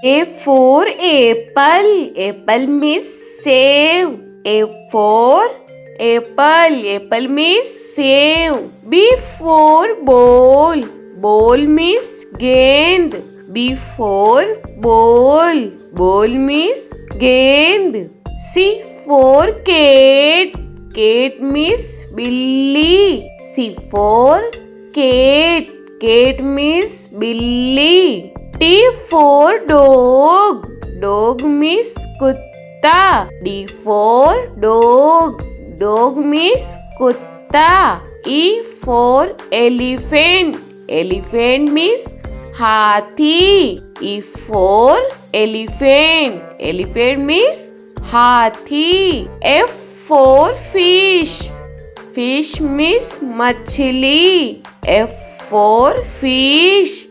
A for apple. Apple means save. A for apple. Apple means save. B for ball. Ball means gend. B for ball. Ball means gend. C for cat. Cat means billy. C for cat. Cat means billy. T for dog. Dog means kutta. D for dog. Dog means kutta. E for elephant. Elephant means hathi. E for elephant. Elephant means hathi. F for fish. Fish means machli. F for fish.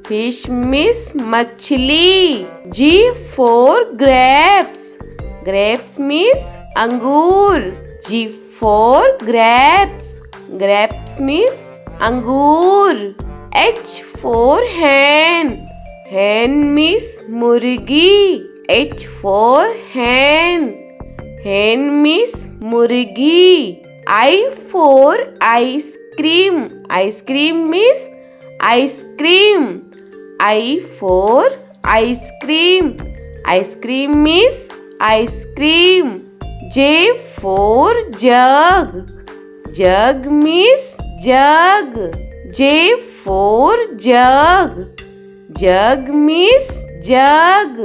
Fish means machli. G for grapes. Grapes means angur. G for grapes. Grapes means angur. H for hen. Hen means murgi. H for hen. Hen means murgi. I for ice cream. Ice cream means ice cream. I for ice cream. Ice cream means ice cream. J for jug. Jug means jug. J for jug. Jug means jug.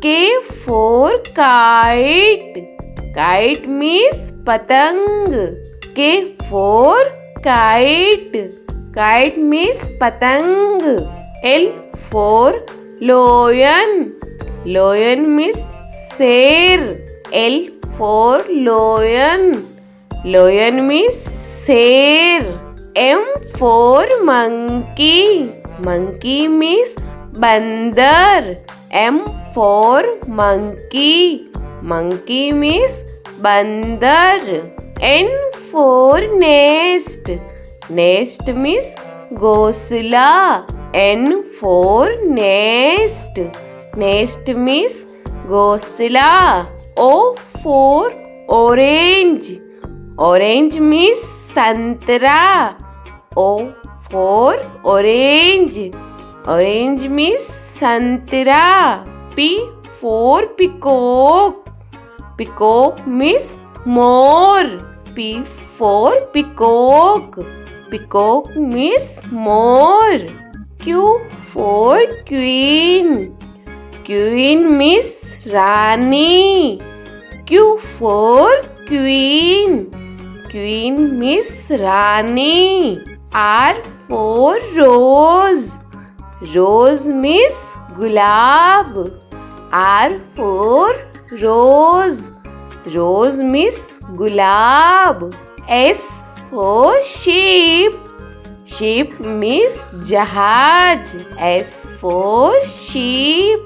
K for kite. Kite means patang. K for kite. Kite means patang. L for lion. Lion means sher. L for lion. Lion means sher. M for monkey. Monkey means bandar. M for monkey. Monkey means bandar. N for nest. Nest means ghosla. N for nest. Nest means ghosla. O for orange. Orange means santra. O for orange. Orange means santra. P for peacock. Peacock means more. P for peacock. Peacock means more. Q for queen. Queen means Rani. Q for queen. Queen means Rani. R for rose. Rose means gulab. R for rose. Rose means gulab. S for sheep. Sheep means jahaj. S for sheep.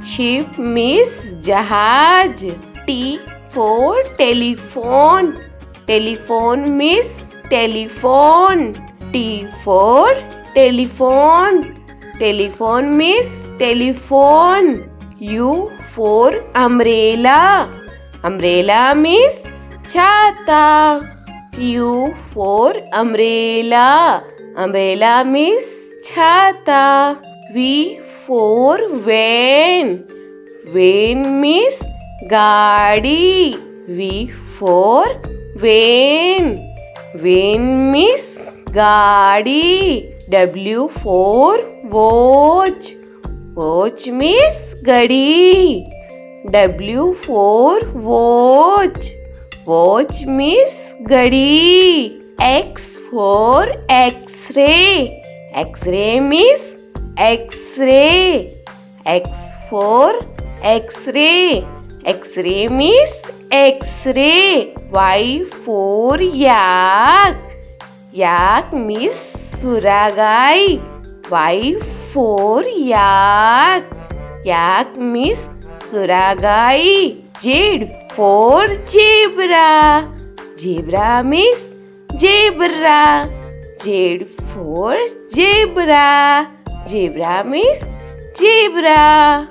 Sheep means jahaj. T for telephone. Telephone means telephone. T for telephone. Telephone means telephone. U for umbrella. Umbrella means chhata. U for umbrella. Umbrella means chhata. V for van. Van means gaadi. V for van. Van means gaadi. W for watch. Watch means gadi. W for watch. Watch means gadi. X for X-ray. X-ray means X-ray. X for X-ray. X-ray means X-ray. Y for yak. Yak means suragai. Y for yak. Yak means suragai. Z for zebra. Zebra means zebra. Z for zebra. Zebra means zebra.